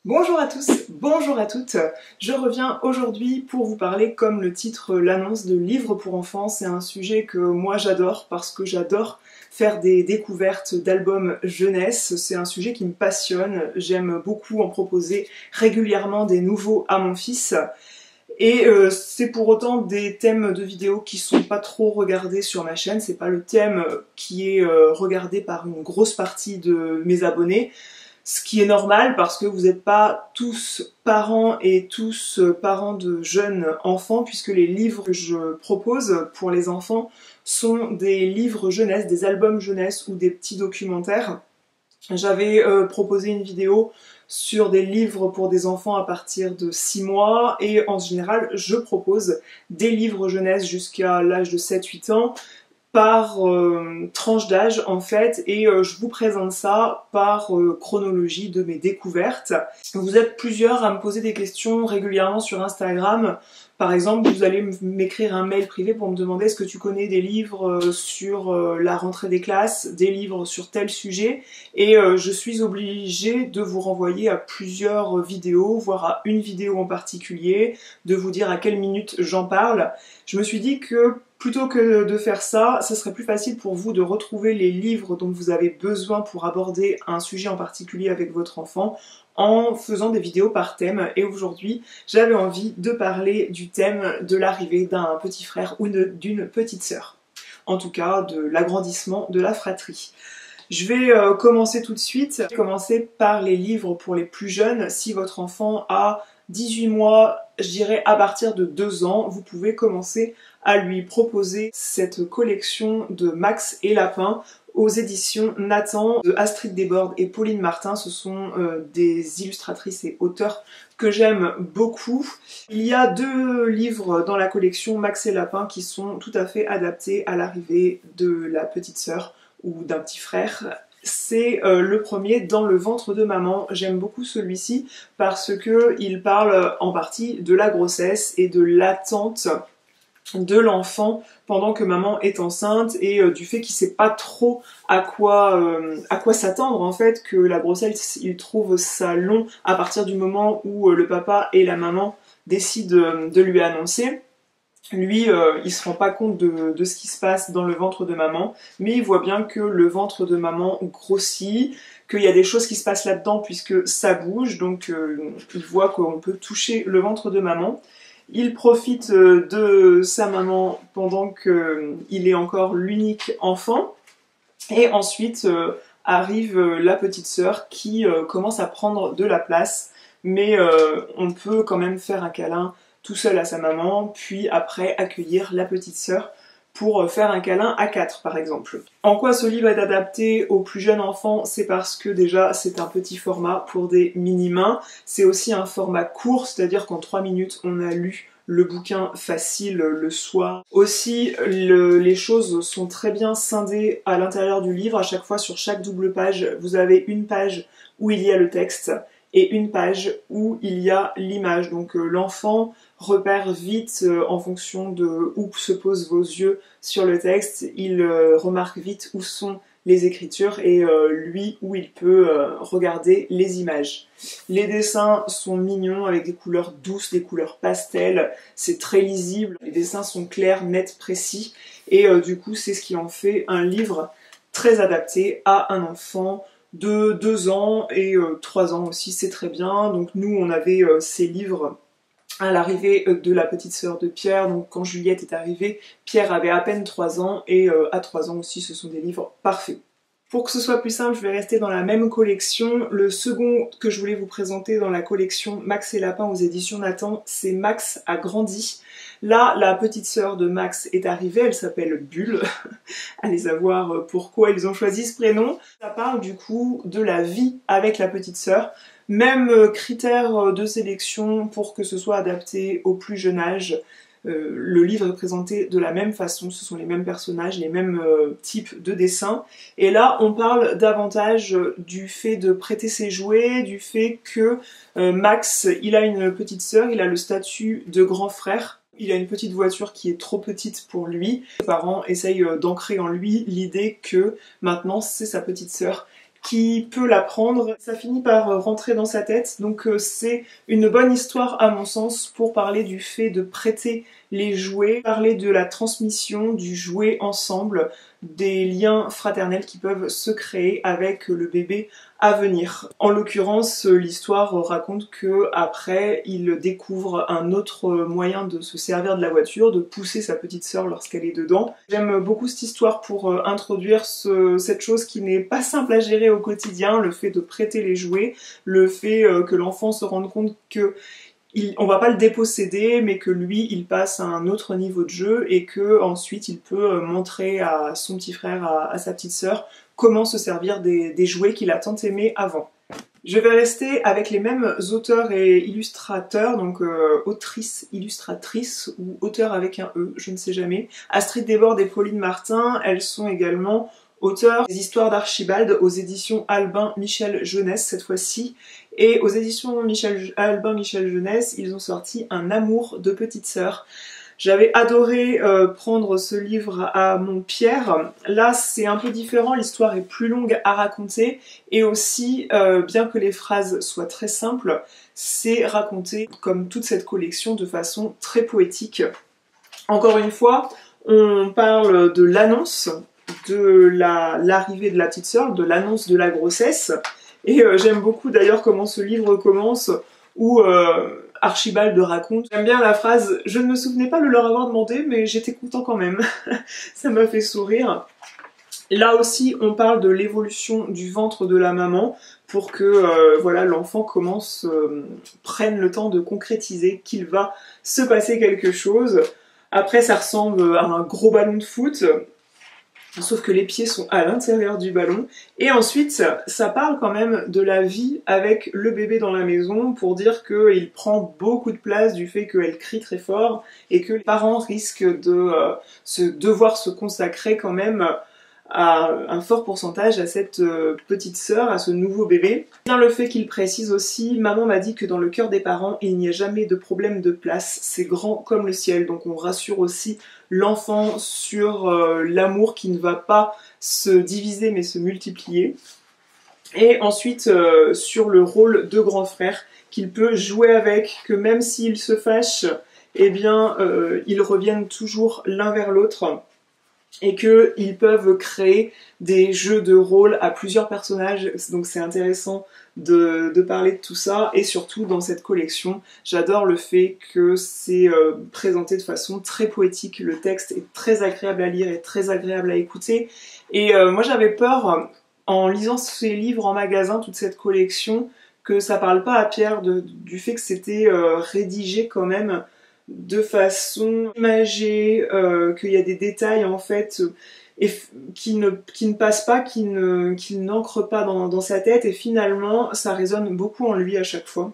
Bonjour à tous, bonjour à toutes. Je reviens aujourd'hui pour vous parler, comme le titre l'annonce, de livres pour enfants. C'est un sujet que moi j'adore parce que j'adore faire des découvertes d'albums jeunesse. C'est un sujet qui me passionne. J'aime beaucoup en proposer régulièrement des nouveaux à mon fils. Et c'est pour autant des thèmes de vidéos qui sont pas trop regardés sur ma chaîne. C'est pas le thème qui est regardé par une grosse partie de mes abonnés. Ce qui est normal parce que vous n'êtes pas tous parents et tous parents de jeunes enfants, puisque les livres que je propose pour les enfants sont des livres jeunesse, des albums jeunesse ou des petits documentaires. J'avais proposé une vidéo sur des livres pour des enfants à partir de 6 mois et en général je propose des livres jeunesse jusqu'à l'âge de 7-8 ans par tranche d'âge en fait, et je vous présente ça par chronologie de mes découvertes. Vous êtes plusieurs à me poser des questions régulièrement sur Instagram. Par exemple, vous allez m'écrire un mail privé pour me demander est-ce que tu connais des livres sur la rentrée des classes, des livres sur tel sujet, et je suis obligée de vous renvoyer à plusieurs vidéos, voire à une vidéo en particulier, de vous dire à quelle minute j'en parle. Je me suis dit que plutôt que de faire ça, ce serait plus facile pour vous de retrouver les livres dont vous avez besoin pour aborder un sujet en particulier avec votre enfant en faisant des vidéos par thème. Et aujourd'hui, j'avais envie de parler du thème de l'arrivée d'un petit frère ou d'une petite sœur. En tout cas, de l'agrandissement de la fratrie. Je vais commencer tout de suite. Je vais commencer par les livres pour les plus jeunes. Si votre enfant a 18 mois, je dirais à partir de 2 ans, vous pouvez commencer à lui proposer cette collection de Max et Lapin aux éditions Nathan, de Astrid Desbordes et Pauline Martin. Ce sont des illustratrices et auteurs que j'aime beaucoup. Il y a 2 livres dans la collection Max et Lapin qui sont tout à fait adaptés à l'arrivée de la petite sœur ou d'un petit frère. C'est le premier, Dans le ventre de maman. J'aime beaucoup celui-ci parce que il parle en partie de la grossesse et de l'attente de l'enfant pendant que maman est enceinte, et du fait qu'il sait pas trop à quoi s'attendre en fait, que la grossesse il trouve ça long à partir du moment où le papa et la maman décident de lui annoncer. Lui, il se rend pas compte de ce qui se passe dans le ventre de maman, mais il voit bien que le ventre de maman grossit, qu'il y a des choses qui se passent là-dedans puisque ça bouge, donc il voit qu'on peut toucher le ventre de maman. Il profite de sa maman pendant qu'il est encore l'unique enfant, et ensuite arrive la petite sœur qui commence à prendre de la place, mais on peut quand même faire un câlin tout seul à sa maman, puis après accueillir la petite sœur pour faire un câlin à 4 par exemple. En quoi ce livre est adapté aux plus jeunes enfants? C'est parce que déjà c'est un petit format pour des mini-mains, c'est aussi un format court, c'est-à-dire qu'en 3 minutes on a lu le bouquin facile le soir. Aussi, les choses sont très bien scindées à l'intérieur du livre. À chaque fois, sur chaque double page, vous avez une page où il y a le texte et une page où il y a l'image. Donc l'enfant repère vite en fonction de où se posent vos yeux sur le texte, il remarque vite où sont les écritures et lui où il peut regarder les images. Les dessins sont mignons avec des couleurs douces, des couleurs pastel, c'est très lisible, les dessins sont clairs, nets, précis, et du coup c'est ce qui en fait un livre très adapté à un enfant de 2 ans et 3 ans aussi, c'est très bien. Donc nous on avait ces livres à l'arrivée de la petite sœur de Pierre, donc quand Juliette est arrivée, Pierre avait à peine 3 ans, et à 3 ans aussi ce sont des livres parfaits. Pour que ce soit plus simple, je vais rester dans la même collection. Le second que je voulais vous présenter dans la collection Max et Lapin aux éditions Nathan, c'est Max a grandi. Là, la petite sœur de Max est arrivée, elle s'appelle Bulle. Allez savoir pourquoi ils ont choisi ce prénom. Ça parle du coup de la vie avec la petite sœur. Même critère de sélection pour que ce soit adapté au plus jeune âge. Le livre est présenté de la même façon, ce sont les mêmes personnages, les mêmes types de dessins. Et là, on parle davantage du fait de prêter ses jouets, du fait que Max, il a une petite sœur, il a le statut de grand frère. Il a une petite voiture qui est trop petite pour lui. Ses parents essayent d'ancrer en lui l'idée que maintenant c'est sa petite sœur qui peut l'apprendre. Ça finit par rentrer dans sa tête, donc c'est une bonne histoire à mon sens pour parler du fait de prêter les jouets, parler de la transmission du jouet ensemble, des liens fraternels qui peuvent se créer avec le bébé à venir. En l'occurrence, l'histoire raconte que après, il découvre un autre moyen de se servir de la voiture, de pousser sa petite sœur lorsqu'elle est dedans. J'aime beaucoup cette histoire pour introduire cette chose qui n'est pas simple à gérer au quotidien, le fait de prêter les jouets, le fait que l'enfant se rende compte que on va pas le déposséder, mais que lui, il passe à un autre niveau de jeu et que ensuite il peut montrer à son petit frère, à sa petite sœur, comment se servir des jouets qu'il a tant aimés avant. Je vais rester avec les mêmes auteurs et illustrateurs, donc autrice, illustratrice ou auteur avec un E, je ne sais jamais. Astrid Desbordes et Pauline Martin, elles sont également auteurs des histoires d'Archibald aux éditions Albin Michel Jeunesse cette fois-ci. Et aux éditions Albin Michel Jeunesse, ils ont sorti Un amour de petite sœur. J'avais adoré prendre ce livre à mon Pierre. Là, c'est un peu différent, l'histoire est plus longue à raconter et aussi, bien que les phrases soient très simples, c'est raconté comme toute cette collection de façon très poétique. Encore une fois, on parle de l'annonce de l'arrivée de la petite sœur, de l'annonce de la grossesse. Et j'aime beaucoup d'ailleurs comment ce livre commence, où Archibald raconte. J'aime bien la phrase « Je ne me souvenais pas de leur avoir demandé, mais j'étais content quand même ». Ça m'a fait sourire. Là aussi, on parle de l'évolution du ventre de la maman pour que voilà, l'enfant prenne le temps de concrétiser qu'il va se passer quelque chose. Après, ça ressemble à un gros ballon de foot. Sauf que les pieds sont à l'intérieur du ballon. Et ensuite, ça parle quand même de la vie avec le bébé dans la maison pour dire qu'il prend beaucoup de place du fait qu'elle crie très fort et que les parents risquent de devoir se consacrer quand même à un fort pourcentage à cette petite sœur, à ce nouveau bébé. Bien le fait qu'il précise aussi, maman m'a dit que dans le cœur des parents, il n'y a jamais de problème de place, c'est grand comme le ciel. Donc on rassure aussi l'enfant sur l'amour qui ne va pas se diviser mais se multiplier. Et ensuite sur le rôle de grand frère qu'il peut jouer avec, que même s'ils se fâchent, eh bien ils reviennent toujours l'un vers l'autre. Et qu'ils peuvent créer des jeux de rôle à plusieurs personnages, donc c'est intéressant de parler de tout ça, et surtout dans cette collection, j'adore le fait que c'est présenté de façon très poétique, le texte est très agréable à lire et très agréable à écouter, et moi j'avais peur, en lisant ces livres en magasin, toute cette collection, que ça parle pas à Pierre du fait que c'était rédigé quand même de façon imagée, qu'il y a des détails en fait qui ne passent pas, qui n'ancrent pas dans sa tête, et finalement ça résonne beaucoup en lui à chaque fois,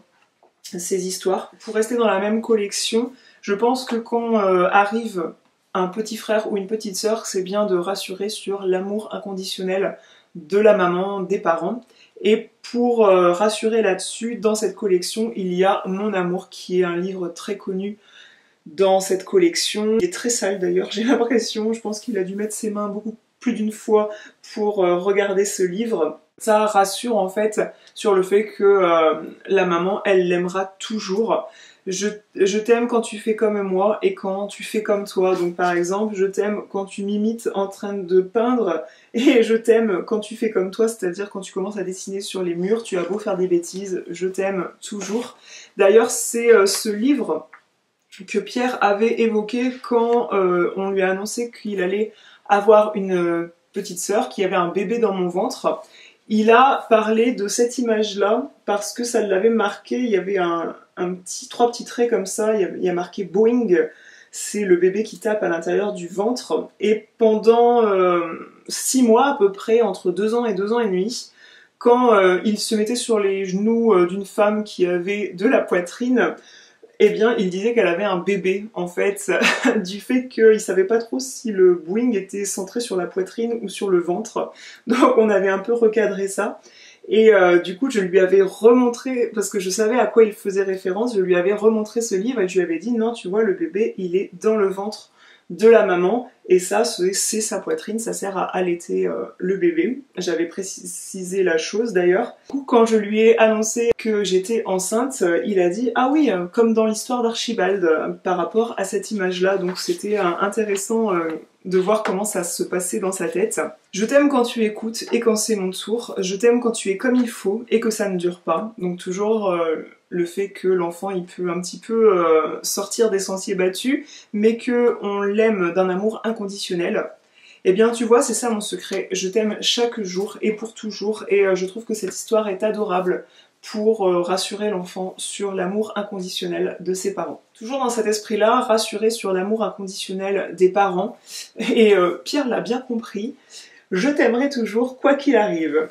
ces histoires. Pour rester dans la même collection, je pense que quand arrive un petit frère ou une petite sœur, c'est bien de rassurer sur l'amour inconditionnel de la maman, des parents. Et pour rassurer là-dessus, dans cette collection, il y a Mon amour, qui est un livre très connu dans cette collection. Il est très sale d'ailleurs, j'ai l'impression, je pense qu'il a dû mettre ses mains beaucoup plus d'une fois pour regarder ce livre. Ça rassure en fait sur le fait que la maman, elle l'aimera toujours. Je t'aime quand tu fais comme moi et quand tu fais comme toi. Donc par exemple, je t'aime quand tu m'imites en train de peindre, et je t'aime quand tu fais comme toi, c'est-à-dire quand tu commences à dessiner sur les murs, tu as beau faire des bêtises, je t'aime toujours. D'ailleurs, c'est ce livre que Pierre avait évoqué quand on lui a annoncé qu'il allait avoir une petite sœur, qui avait un bébé dans mon ventre. Il a parlé de cette image-là parce que ça l'avait marqué. Il y avait trois petits traits comme ça, il y a marqué Boeing, c'est le bébé qui tape à l'intérieur du ventre. Et pendant 6 mois à peu près, entre 2 ans et 2 ans et demi, quand il se mettait sur les genoux d'une femme qui avait de la poitrine, eh bien, il disait qu'elle avait un bébé, en fait, du fait qu'il savait pas trop si le Boeing était centré sur la poitrine ou sur le ventre. Donc on avait un peu recadré ça. Et du coup, je lui avais remontré, parce que je savais à quoi il faisait référence, je lui avais remontré ce livre et je lui avais dit « Non, tu vois, le bébé, il est dans le ventre de la maman, et ça c'est sa poitrine, ça sert à allaiter le bébé. J'avais précisé la chose d'ailleurs. Quand je lui ai annoncé que j'étais enceinte, il a dit ah oui, comme dans l'histoire d'Archibald, par rapport à cette image là, donc c'était intéressant de voir comment ça se passait dans sa tête. Je t'aime quand tu écoutes et quand c'est mon tour, je t'aime quand tu es comme il faut et que ça ne dure pas. Donc toujours le fait que l'enfant il peut un petit peu sortir des sentiers battus, mais que on l'aime d'un amour inconditionnel. Eh bien tu vois, c'est ça mon secret, je t'aime chaque jour et pour toujours, et je trouve que cette histoire est adorable pour rassurer l'enfant sur l'amour inconditionnel de ses parents. Toujours dans cet esprit-là, rassurer sur l'amour inconditionnel des parents, et Pierre l'a bien compris, je t'aimerai toujours quoi qu'il arrive.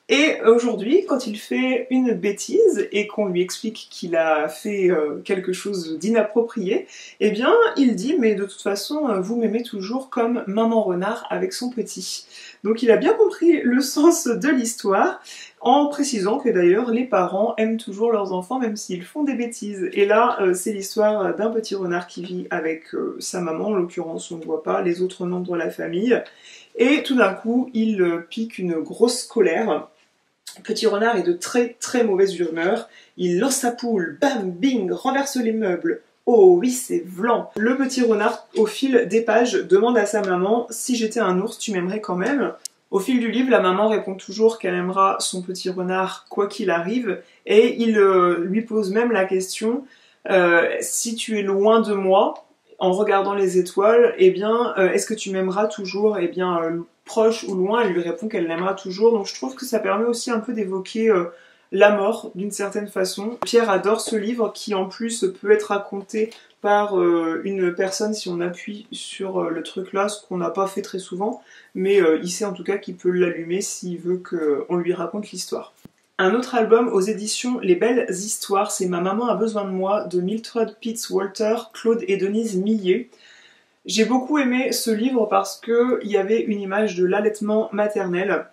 Et aujourd'hui, quand il fait une bêtise et qu'on lui explique qu'il a fait quelque chose d'inapproprié, eh bien il dit mais de toute façon vous m'aimez toujours comme maman renard avec son petit. Donc il a bien compris le sens de l'histoire en précisant que d'ailleurs les parents aiment toujours leurs enfants même s'ils font des bêtises. Et là c'est l'histoire d'un petit renard qui vit avec sa maman, en l'occurrence on ne voit pas les autres membres de la famille, et tout d'un coup il pique une grosse colère. Petit renard est de très très mauvaise humeur, il lance sa poule, bam, bing, renverse les meubles. Oh oui, c'est vlan. Le petit renard, au fil des pages, demande à sa maman « Si j'étais un ours, tu m'aimerais quand même ?» Au fil du livre, la maman répond toujours qu'elle aimera son petit renard quoi qu'il arrive, et il lui pose même la question si tu es loin de moi, en regardant les étoiles, eh bien, est-ce que tu m'aimeras toujours? Eh bien, proche ou loin, elle lui répond qu'elle l'aimera toujours. Donc je trouve que ça permet aussi un peu d'évoquer la mort d'une certaine façon. Pierre adore ce livre qui en plus peut être raconté par une personne si on appuie sur le truc là, ce qu'on n'a pas fait très souvent, mais il sait en tout cas qu'il peut l'allumer s'il veut qu'on lui raconte l'histoire. Un autre album aux éditions Les Belles Histoires, c'est Ma maman a besoin de moi de Mildred Pitts Walter, Claude et Denise Millet. J'ai beaucoup aimé ce livre parce qu'il y avait une image de l'allaitement maternel.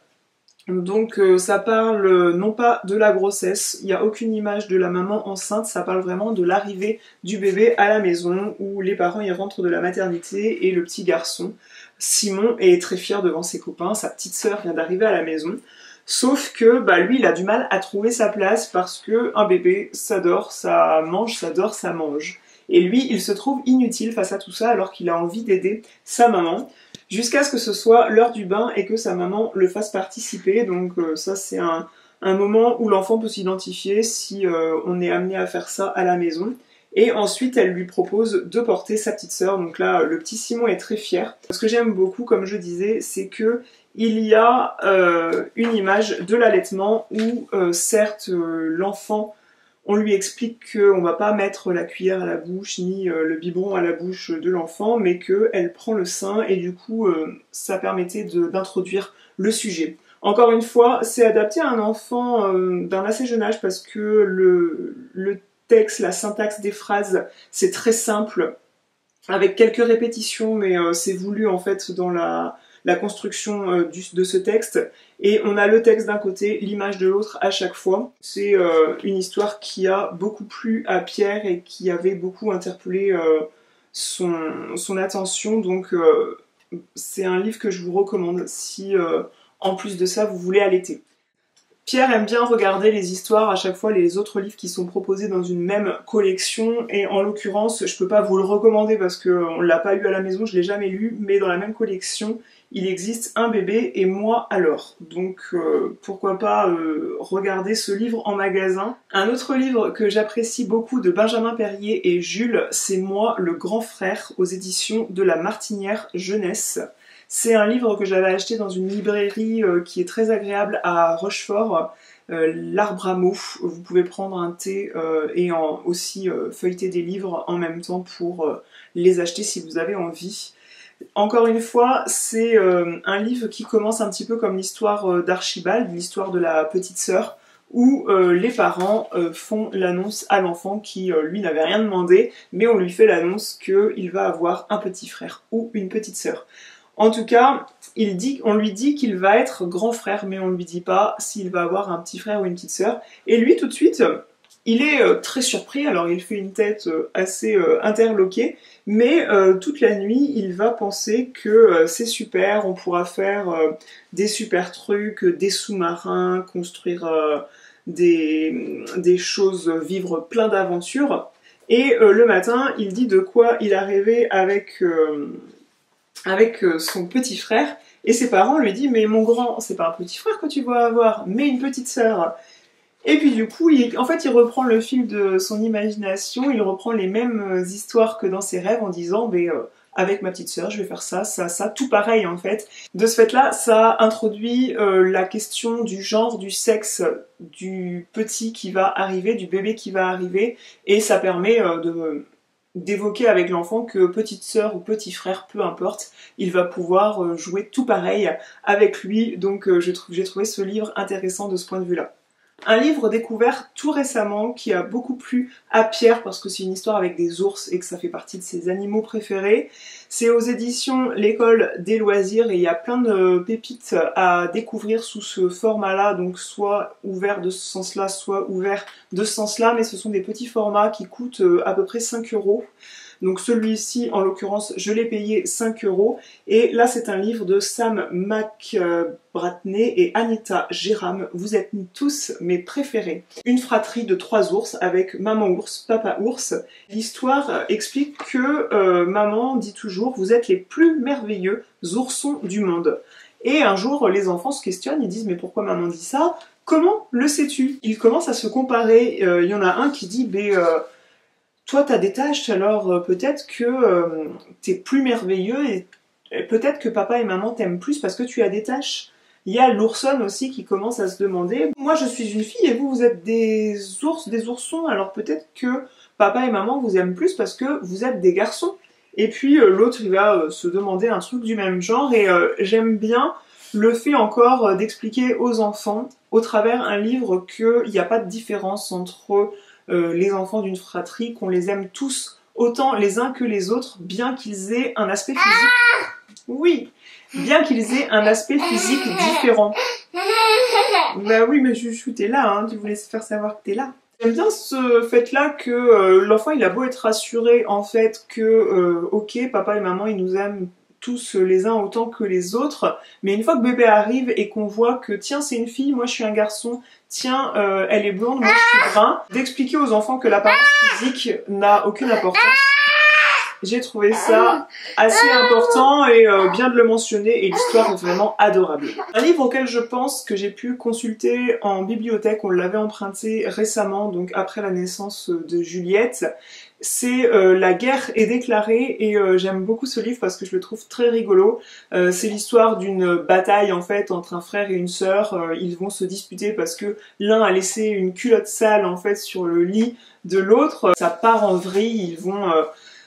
Donc ça parle non pas de la grossesse, il n'y a aucune image de la maman enceinte, ça parle vraiment de l'arrivée du bébé à la maison où les parents y rentrent de la maternité et le petit garçon, Simon, est très fier devant ses copains, sa petite sœur vient d'arriver à la maison. Sauf que lui il a du mal à trouver sa place parce que un bébé ça dort, ça mange, ça dort, ça mange. Et lui il se trouve inutile face à tout ça alors qu'il a envie d'aider sa maman. Jusqu'à ce que ce soit l'heure du bain et que sa maman le fasse participer. Donc ça c'est un moment où l'enfant peut s'identifier si on est amené à faire ça à la maison. Et ensuite elle lui propose de porter sa petite sœur. Donc là le petit Simon est très fier. Ce que j'aime beaucoup, comme je disais, c'est que il y a une image de l'allaitement où certes l'enfant, on lui explique qu'on ne va pas mettre la cuillère à la bouche ni le biberon à la bouche de l'enfant, mais qu'elle prend le sein et du coup ça permettait d'introduire le sujet. Encore une fois, c'est adapté à un enfant d'un assez jeune âge parce que le texte, la syntaxe des phrases, c'est très simple, avec quelques répétitions, mais c'est voulu en fait dans la construction de ce texte, et on a le texte d'un côté, l'image de l'autre à chaque fois. C'est une histoire qui a beaucoup plu à Pierre et qui avait beaucoup interpellé son attention, donc c'est un livre que je vous recommande si en plus de ça vous voulez allaiter. Pierre aime bien regarder les histoires, à chaque fois les autres livres qui sont proposés dans une même collection, et en l'occurrence je peux pas vous le recommander parce qu'on l'a pas eu à la maison, je l'ai jamais lu, mais dans la même collection il existe Un bébé et moi alors. Donc pourquoi pas regarder ce livre en magasin. Un autre livre que j'apprécie beaucoup de Benjamin Perrier et Jules, c'est Moi le grand frère, aux éditions de La Martinière Jeunesse. C'est un livre que j'avais acheté dans une librairie qui est très agréable à Rochefort, l'Arbre à mots. Vous pouvez prendre un thé et aussi feuilleter des livres en même temps pour les acheter si vous avez envie. Encore une fois, c'est un livre qui commence un petit peu comme l'histoire d'Archibald, l'histoire de la petite sœur, où les parents font l'annonce à l'enfant qui, lui, n'avait rien demandé, mais on lui fait l'annonce qu'il va avoir un petit frère ou une petite sœur. En tout cas, on lui dit qu'il va être grand frère, mais on ne lui dit pas s'il va avoir un petit frère ou une petite sœur. Et lui, tout de suite, Il est très surpris, alors il fait une tête assez interloquée, mais toute la nuit, il va penser que c'est super, on pourra faire des super trucs, des sous-marins, construire des choses, vivre plein d'aventures. Et le matin, il dit de quoi il a rêvé avec son petit frère, et ses parents lui disent mais mon grand, c'est pas un petit frère que tu vas avoir, mais une petite sœur. Et puis du coup, en fait, il reprend le fil de son imagination, il reprend les mêmes histoires que dans ses rêves en disant avec ma petite sœur, je vais faire ça, ça, ça, tout pareil en fait. De ce fait-là, ça introduit la question du genre, du sexe du petit qui va arriver, du bébé qui va arriver, et ça permet d'évoquer avec l'enfant que petite sœur ou petit frère, peu importe, il va pouvoir jouer tout pareil avec lui. Donc j'ai trouvé ce livre intéressant de ce point de vue-là. Un livre découvert tout récemment qui a beaucoup plu à Pierre parce que c'est une histoire avec des ours et que ça fait partie de ses animaux préférés. C'est aux éditions L'École des loisirs et il y a plein de pépites à découvrir sous ce format-là, donc soit ouvert de ce sens-là, soit ouvert de ce sens-là, mais ce sont des petits formats qui coûtent à peu près 5 €. Donc celui-ci, en l'occurrence, je l'ai payé 5 €. Et là, c'est un livre de Sam McBratney et Anita Geram. Vous êtes tous mes préférés. Une fratrie de 3 ours avec maman ours, papa ours. L'histoire explique que maman dit toujours « Vous êtes les plus merveilleux oursons du monde ». Et un jour, les enfants se questionnent, ils disent « Mais pourquoi maman dit ça ? Comment le sais-tu » Ils commencent à se comparer. Il y en a un qui dit toi, t'as des tâches, alors peut-être que t'es plus merveilleux et peut-être que papa et maman t'aiment plus parce que tu as des tâches. Il y a l'oursonne aussi qui commence à se demander « Moi, je suis une fille et vous êtes des ours, des oursons, alors peut-être que papa et maman vous aiment plus parce que vous êtes des garçons. » Et puis l'autre, il va se demander un truc du même genre et j'aime bien le fait encore d'expliquer aux enfants, au travers un livre, qu'il n'y a pas de différence entre les enfants d'une fratrie, qu'on les aime tous autant les uns que les autres, bien qu'ils aient un aspect physique. Oui, bien qu'ils aient un aspect physique différent. Bah oui, mais Chouchou, t'es là, hein, tu voulais faire savoir que t'es là. J'aime bien ce fait-là que l'enfant, il a beau être rassuré, en fait, que ok, papa et maman, ils nous aiment tous les uns autant que les autres, mais une fois que bébé arrive et qu'on voit que tiens c'est une fille, moi je suis un garçon, tiens elle est blonde, moi je suis brun, d'expliquer aux enfants que l'apparence physique n'a aucune importance. J'ai trouvé ça assez important et bien de le mentionner et l'histoire est vraiment adorable. Un livre auquel je pense que j'ai pu consulter en bibliothèque, on l'avait emprunté récemment, donc après la naissance de Juliette, c'est La guerre est déclarée et j'aime beaucoup ce livre parce que je le trouve très rigolo. C'est l'histoire d'une bataille en fait entre un frère et une sœur. Ils vont se disputer parce que l'un a laissé une culotte sale en fait sur le lit de l'autre. Ça part en vrille,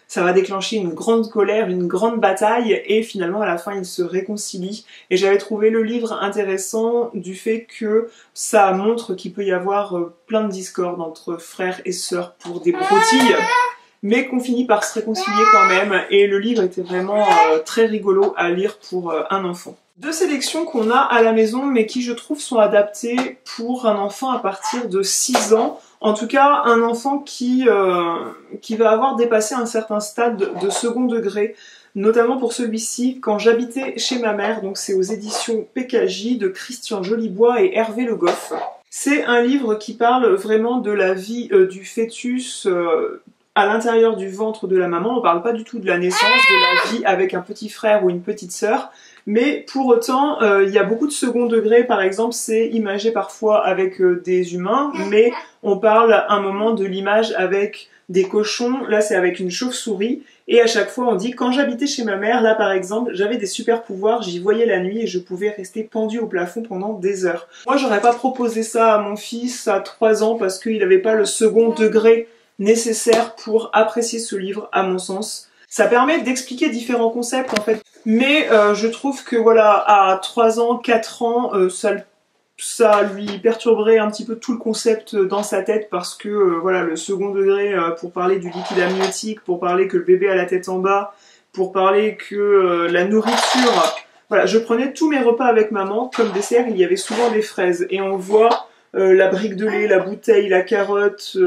ça va déclencher une grande colère, une grande bataille et finalement à la fin ils se réconcilient. Et j'avais trouvé le livre intéressant du fait que ça montre qu'il peut y avoir plein de discordes entre frères et sœurs pour des broutilles, mais qu'on finit par se réconcilier quand même. Et le livre était vraiment très rigolo à lire pour un enfant. Deux sélections qu'on a à la maison mais qui je trouve sont adaptées pour un enfant à partir de 6 ans. En tout cas, un enfant qui va avoir dépassé un certain stade de second degré, notamment pour celui-ci, Quand j'habitais chez ma mère, donc c'est aux éditions PKJ de Christian Jolibois et Hervé Le Goff. C'est un livre qui parle vraiment de la vie du fœtus à l'intérieur du ventre de la maman. On parle pas du tout de la naissance, de la vie avec un petit frère ou une petite sœur. Mais pour autant, il y a beaucoup de second degré, par exemple, c'est imagé parfois avec des humains, mais on parle à un moment de l'image avec des cochons, là c'est avec une chauve-souris, et à chaque fois on dit « Quand j'habitais chez ma mère, là par exemple, j'avais des super pouvoirs, j'y voyais la nuit et je pouvais rester pendu au plafond pendant des heures. » Moi j'aurais pas proposé ça à mon fils à 3 ans parce qu'il avait pas le second degré nécessaire pour apprécier ce livre, à mon sens. Ça permet d'expliquer différents concepts en fait. Mais je trouve que voilà, à 3 ans, 4 ans, ça lui perturberait un petit peu tout le concept dans sa tête parce que voilà, le second degré pour parler du liquide amniotique, pour parler que le bébé a la tête en bas, pour parler que la nourriture... Voilà, je prenais tous mes repas avec maman, comme dessert il y avait souvent des fraises et on voit la brique de lait, la bouteille, la carotte,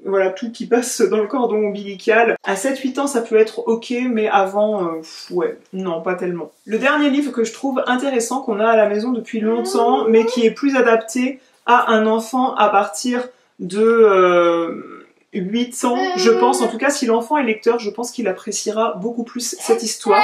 voilà, tout qui passe dans le cordon ombilical. À 7-8 ans, ça peut être ok, mais avant, ouais, non, pas tellement. Le dernier livre que je trouve intéressant, qu'on a à la maison depuis longtemps, mais qui est plus adapté à un enfant à partir de 8 ans, je pense. En tout cas, si l'enfant est lecteur, je pense qu'il appréciera beaucoup plus cette histoire.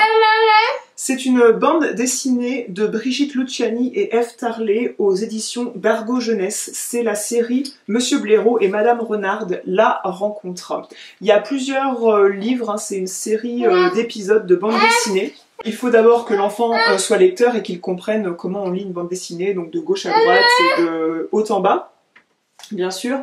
C'est une bande dessinée de Brigitte Luciani et Ève Tarlet aux éditions Bergot Jeunesse. C'est la série Monsieur Blaireau et Madame Renard, la rencontre. Il y a plusieurs livres, hein, c'est une série d'épisodes de bande dessinée. Il faut d'abord que l'enfant soit lecteur et qu'il comprenne comment on lit une bande dessinée, donc de gauche à droite et de haut en bas, bien sûr,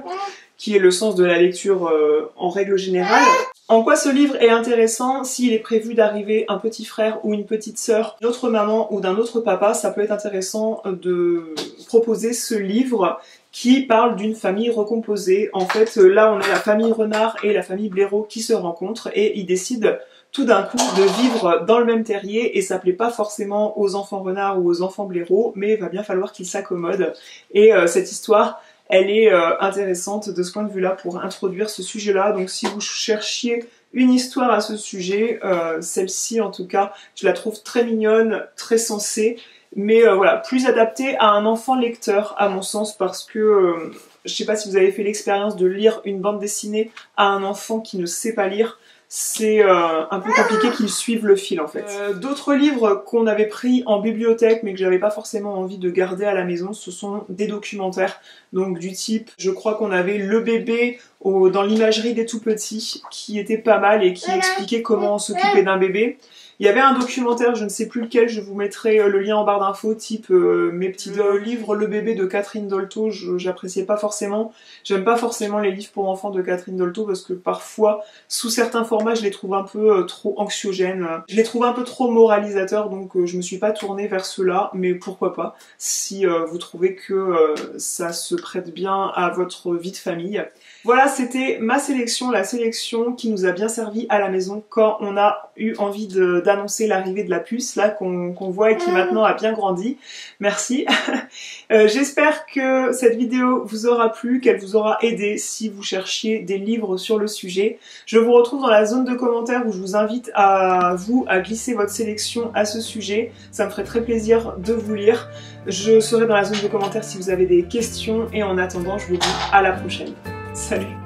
qui est le sens de la lecture en règle générale. En quoi ce livre est intéressant? S'il est prévu d'arriver un petit frère ou une petite sœur, d'une autre maman ou d'un autre papa, ça peut être intéressant de proposer ce livre qui parle d'une famille recomposée. En fait, là, on a la famille Renard et la famille Blaireau qui se rencontrent et ils décident tout d'un coup de vivre dans le même terrier et ça plaît pas forcément aux enfants Renard ou aux enfants Blaireau, mais il va bien falloir qu'ils s'accommodent. Et cette histoire, elle est intéressante de ce point de vue-là pour introduire ce sujet-là. Donc si vous cherchiez une histoire à ce sujet, celle-ci en tout cas, je la trouve très mignonne, très sensée, mais voilà, plus adaptée à un enfant lecteur à mon sens, parce que je sais pas si vous avez fait l'expérience de lire une bande dessinée à un enfant qui ne sait pas lire. C'est un peu compliqué qu'ils suivent le fil en fait. D'autres livres qu'on avait pris en bibliothèque mais que j'avais pas forcément envie de garder à la maison, ce sont des documentaires. Donc du type, je crois qu'on avait Le Bébé dans l'imagerie des tout-petits qui était pas mal et qui expliquait comment s'occuper d'un bébé. Il y avait un documentaire, je ne sais plus lequel, je vous mettrai le lien en barre d'infos, type Mes petits livres Le Bébé de Catherine Dolto, j'appréciais pas forcément. J'aime pas forcément les livres pour enfants de Catherine Dolto parce que parfois, sous certains formats, je les trouve un peu trop anxiogènes. Je les trouve un peu trop moralisateurs, donc je me suis pas tournée vers ceux-là, mais pourquoi pas, si vous trouvez que ça se prête bien à votre vie de famille. Voilà, c'était ma sélection, la sélection qui nous a bien servi à la maison quand on a eu envie d'annoncer l'arrivée de la puce, là, qu'on voit et qui maintenant a bien grandi. Merci. J'espère que cette vidéo vous aura plu, qu'elle vous aura aidé si vous cherchiez des livres sur le sujet. Je vous retrouve dans la zone de commentaires où je vous invite à glisser votre sélection à ce sujet. Ça me ferait très plaisir de vous lire. Je serai dans la zone de commentaires si vous avez des questions et en attendant, je vous dis à la prochaine. Salut!